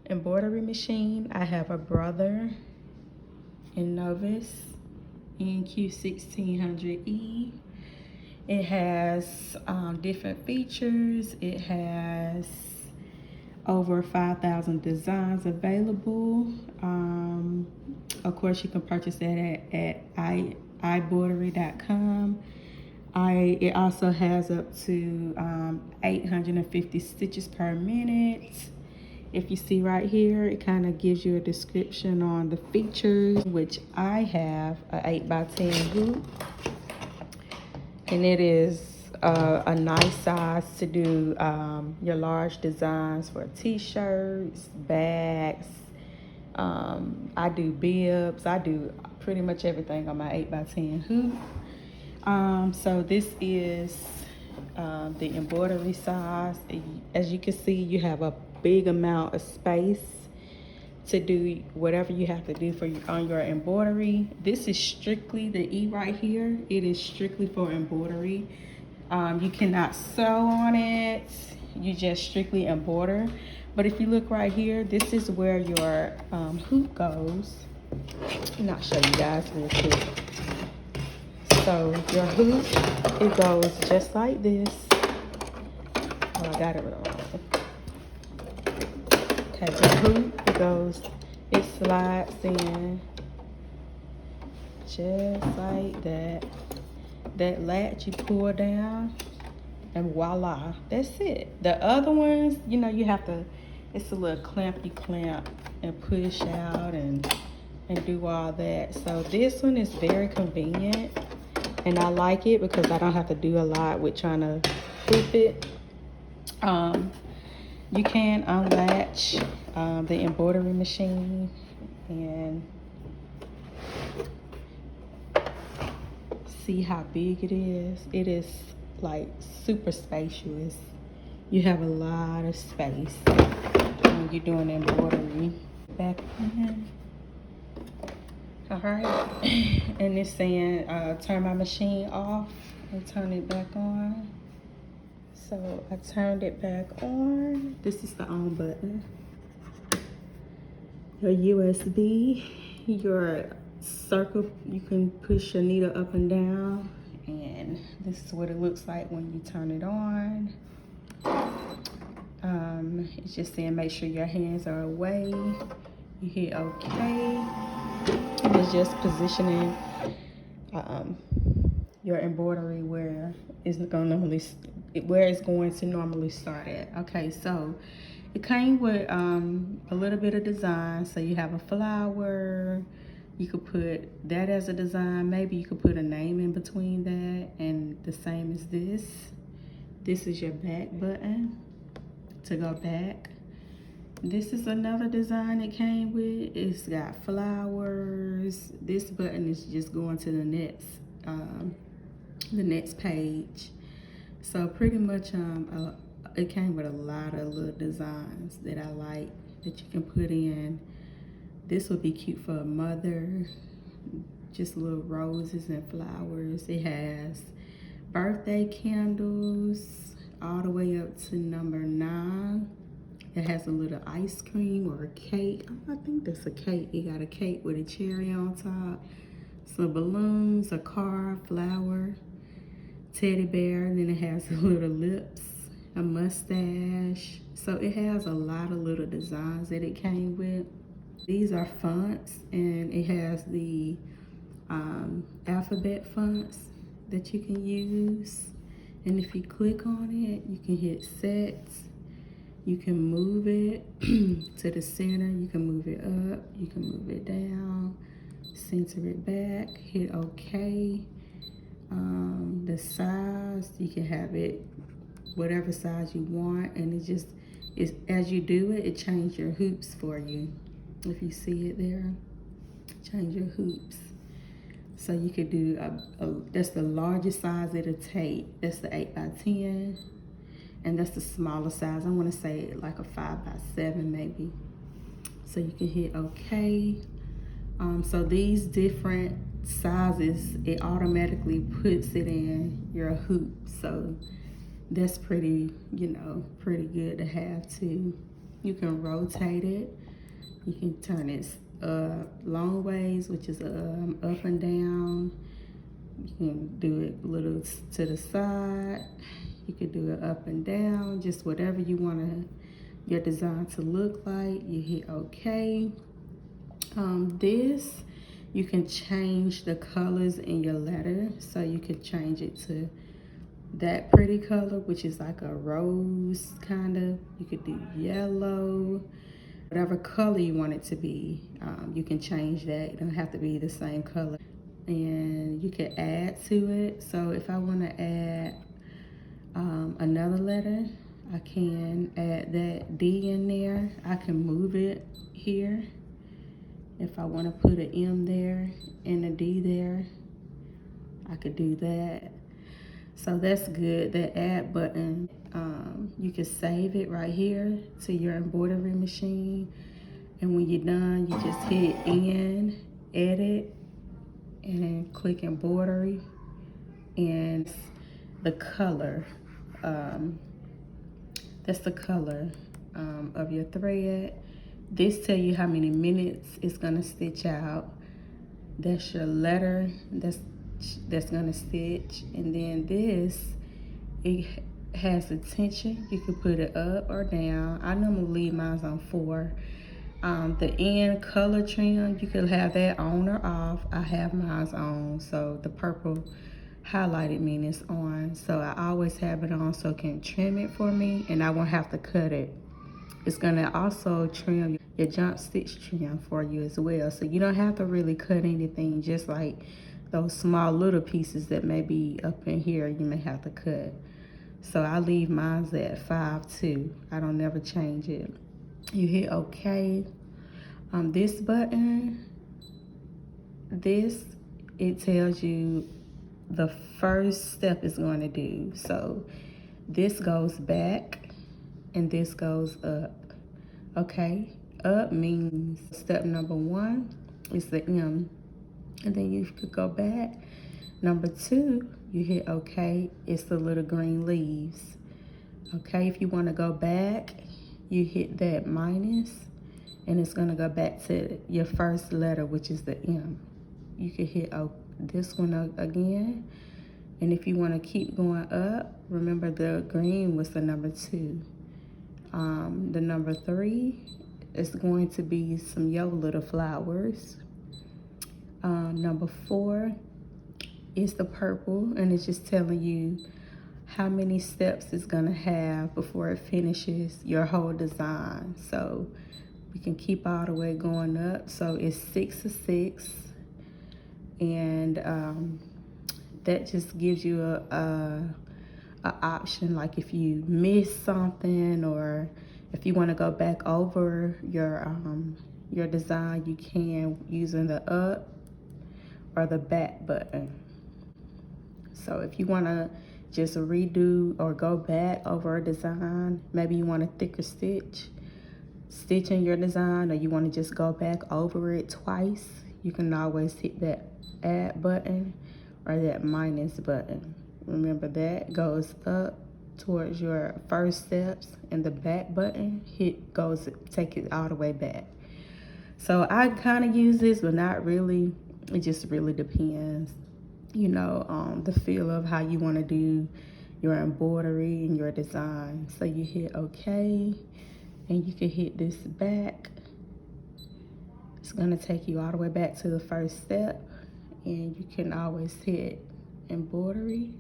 embroidery machine. I have a brother, Innovis NQ1600E. It has different features. It has over 5,000 designs available. Of course, you can purchase that at Embroidery.com. It also has up to 850 stitches per minute. If you see right here, it kind of gives you a description on the features, which I have an 8x10 hoop. And it is a nice size to do your large designs for t-shirts, bags. I do bibs. I do pretty much everything on my 8x10 hoop. So this is the embroidery size. As you can see, you have a big amount of space to do whatever you have to do on your embroidery. This is strictly the E right here. It is strictly for embroidery. You cannot sew on it. You just strictly embroider. But if you look right here, this is where your hoop goes. And I'll show you guys real quick. So your hoop, it goes just like this. Oh, I got it wrong. Okay, the hoop, it slides in just like that. That latch you pull down, and voila, that's it. The other ones, you know, you have to, it's a little clamp you clamp and push out and do all that. So this one is very convenient, and I like it because I don't have to do a lot with trying to hoop it. You can unlatch the embroidery machine and see how big it is. It is like super spacious. You have a lot of space when you're doing embroidery. Back in. All right, and it's saying turn my machine off and turn it back on. So I turned it back on. This is the on button. Your USB, your circle, you can push your needle up and down, and this is what it looks like when you turn it on. It's just saying make sure your hands are away. You hit OK. And it's just positioning your embroidery where it's going to normally start at. Okay, so it came with a little bit of design. So you have a flower. You could put that as a design. Maybe you could put a name in between that, and the same as this. This is your back button to go back. This is another design it came with. It's got flowers. This button is just going to the next page. So pretty much it came with a lot of little designs that I like that you can put in. This would be cute for a mother. Just little roses and flowers. It has birthday candles all the way up to number 9. It has a little ice cream or a cake. I think that's a cake. It got a cake with a cherry on top, some balloons, a car, flower, teddy bear. And then it has a little lips, a mustache. So it has a lot of little designs that it came with. These are fonts, and it has the alphabet fonts that you can use. And if you click on it, you can hit set. You can move it to the center. You can move it up. You can move it down. Center it back. Hit OK. The size, you can have it whatever size you want. And it just, as you do it, it changes your hoops for you. If you see it there, change your hoops. So you could do, that's the largest size it'll take. That's the 8x10. And that's the smaller size. I want to say like a 5x7 maybe. So you can hit OK. So these different sizes, it automatically puts it in your hoop. So that's pretty, pretty good to have too. You can rotate it. You can turn it long ways, which is up and down. You can do it a little to the side. You could do it up and down, just whatever you want your design to look like. You hit OK. This, you can change the colors in your letter. So you could change it to that pretty color, which is like a rose kind of. You could do yellow, whatever color you want it to be. You can change that. It don't have to be the same color. And you can add to it. So if I want to add another letter, I can add that D in there. I can move it here. If I want to put an M there and a D there, I could do that. So that's good. That add button, you can save it right here to your embroidery machine. And when you're done, you just hit End, Edit, and click Embroidery. And the color, that's the color of your thread. This tell you how many minutes it's gonna stitch out. That's your letter that's gonna stitch. And then this, it has a tension. You can put it up or down. I normally leave mine on 4. The end color trim, you can have that on or off. I have mine on, so the purple highlighted mean it's on. So I always have it on so it can trim it for me and I won't have to cut it. It's gonna also trim your jump stitch trim for you as well. So you don't have to really cut anything, just like those small little pieces that may be up in here you may have to cut. So I leave mine at 5 too. I don't never change it. You hit OK. This button, it tells you the first step is going to do. So this goes back and this goes up. Okay, up means step number 1 is the M, and then you could go back. Number 2, you hit OK, it's the little green leaves. Okay, if you want to go back, you hit that minus, and it's going to go back to your first letter, which is the M. You can hit this one again, and if you want to keep going up, remember the green was the number 2. The number 3 is going to be some yellow little flowers. Number 4 is the purple, and it's just telling you how many steps it's gonna have before it finishes your whole design. So we can keep all the way going up. So it's 6 of 6, and that just gives you a option, like if you miss something or if you want to go back over your design, you can using the up or the back button. So if you want to just redo or go back over a design, maybe you want a thicker stitch in your design, or you want to just go back over it twice, you can always hit that add button or that minus button. Remember, that goes up towards your first steps, and the back button take it all the way back. So I kind of use this, but not really. It just really depends, you know, on the feel of how you want to do your embroidery and your design. So you hit OK, and you can hit this back. It's gonna take you all the way back to the first step, and you can always hit embroidery.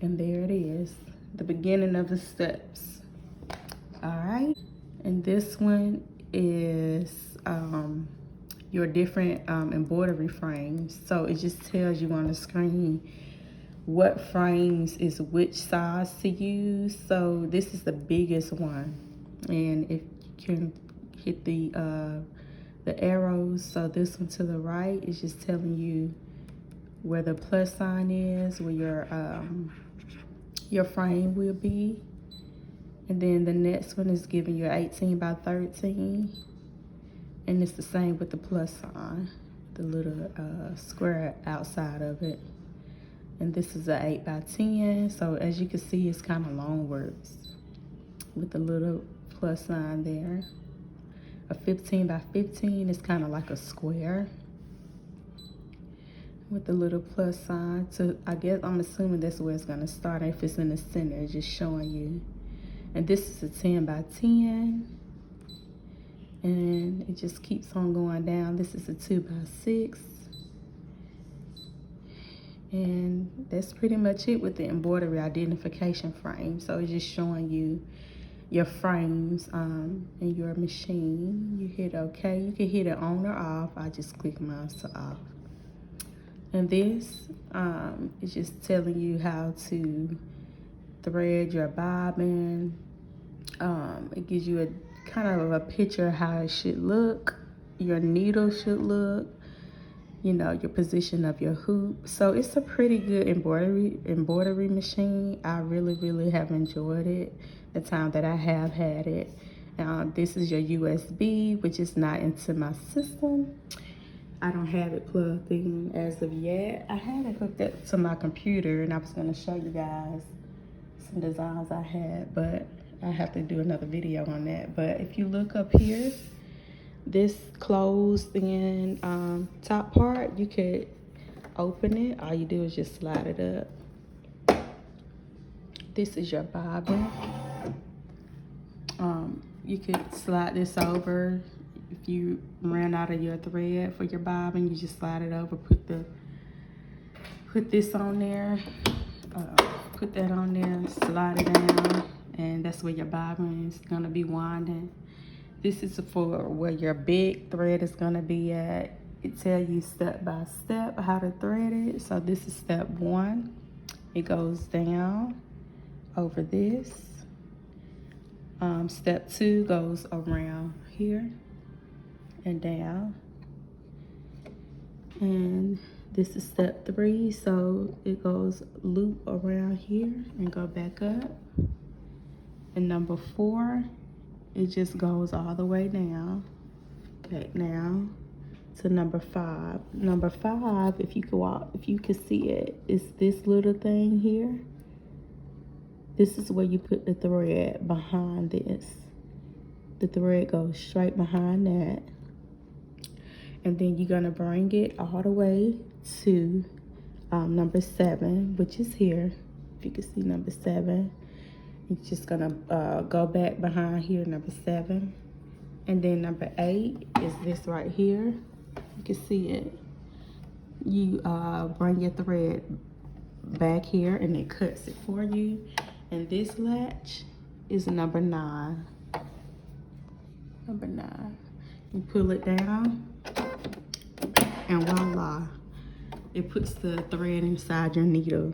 And there it is, the beginning of the steps. All right, and this one is your different embroidery frames. So it just tells you on the screen what frames is which size to use. So this is the biggest one, and if you can hit the arrows, so this one to the right is just telling you where the plus sign is, where your frame will be. And then the next one is giving you 18 by 13. And it's the same with the plus sign, the little square outside of it. And this is a 8 by 10. So as you can see, it's kind of long words with the little plus sign there. A 15 by 15 is kind of like a square with the little plus sign. So I guess I'm assuming that's where it's gonna start. If it's in the center, it's just showing you. And this is a 10 by 10. And it just keeps on going down. This is a 2 by 6. And that's pretty much it with the embroidery identification frame. So it's just showing you your frames in your machine. You hit OK. You can hit it on or off. I just click mine to off. And this is just telling you how to thread your bobbin. It gives you a kind of a picture of how it should look, your needle should look, you know, your position of your hoop. So it's a pretty good embroidery machine. I really have enjoyed it the time that I have had it. This is your USB, which is not into my system. I don't have it plugged in as of yet. I had it hooked up to my computer, and I was going to show you guys some designs I had, but I have to do another video on that. But if you look up here, this closed in top part, you could open it. All you do is just slide it up. This is your bobbin. You could slide this over. If you ran out of your thread for your bobbin, you just slide it over, put this on there, put that on there, slide it down, and that's where your bobbin is gonna be winding. This is for where your big thread is gonna be at. It tells you step by step how to thread it. So this is step 1. It goes down over this. Step 2 goes around here and down. And this is step 3, so it goes loop around here and go back up. And number 4, it just goes all the way down, back down to number 5. Number 5, if you could see it, is this little thing here. This is where you put the thread behind this. The thread goes straight behind that. And then you're gonna bring it all the way to number 7, which is here. If you can see number 7, you're just gonna go back behind here, number 7. And then number 8 is this right here. You can see it. You bring your thread back here and it cuts it for you. And this latch is number 9. Number 9. You pull it down, and voila, it puts the thread inside your needle.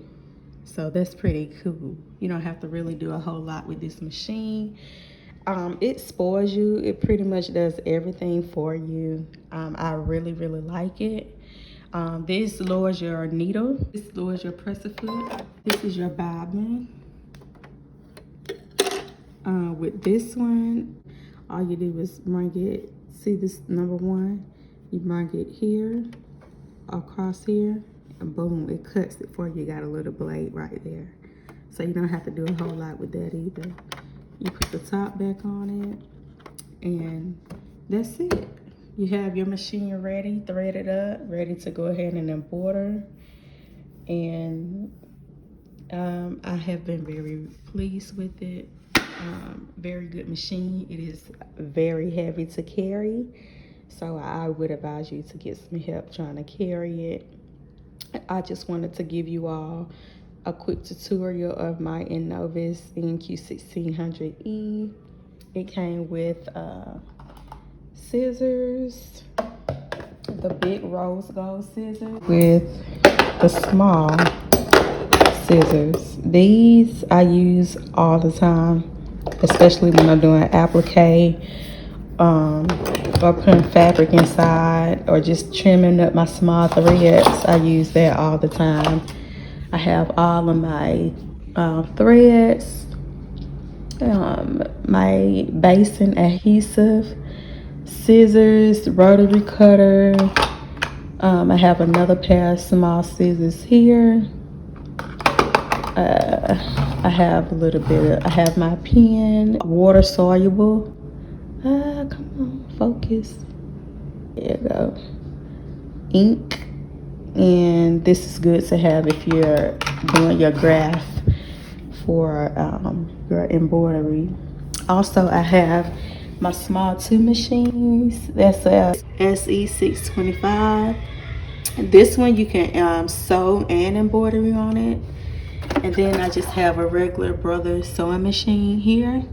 So that's pretty cool. You don't have to really do a whole lot with this machine. It spoils you. It pretty much does everything for you. I really like it. This lowers your needle. This lowers your presser foot. This is your bobbin. With this one, all you do is bring it, see this number 1? You bring it here, across here, and boom, it cuts it for you. You got a little blade right there. So you don't have to do a whole lot with that either. You put the top back on it, and that's it. You have your machine ready, threaded up, ready to go ahead and embroider. And I have been very pleased with it. Very good machine. It is very heavy to carry, so I would advise you to get some help trying to carry it. I just wanted to give you all a quick tutorial of my Innovis NQ1600E. It came with scissors, the big rose gold scissors with the small scissors. These I use all the time, especially when I'm doing applique, or putting fabric inside, or just trimming up my small threads. I use that all the time. I have all of my threads, my basin adhesive, scissors, rotary cutter. I have another pair of small scissors here. I have a little bit of, I have my pen, water soluble. Come on, focus. There you go. Ink. And this is good to have if you're doing your graph for your embroidery. Also, I have my small 2 machines. That's a SE625. This one you can sew and embroidery on it. And then I just have a regular Brother sewing machine here.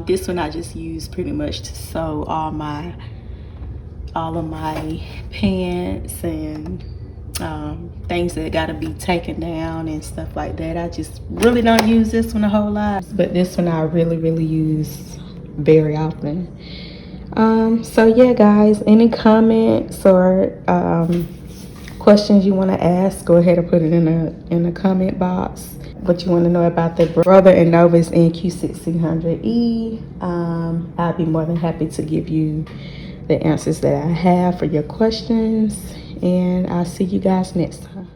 This one I just use pretty much to sew all of my pants and things that gotta be taken down and stuff like that. I just really don't use this one a whole lot, but this one I really use very often. So yeah, guys, any comments or questions you want to ask, go ahead and put it in the comment box. What you want to know about the Embroidery InnovisNQ1600E. I'll be more than happy to give you the answers that I have for your questions, and I'll see you guys next time.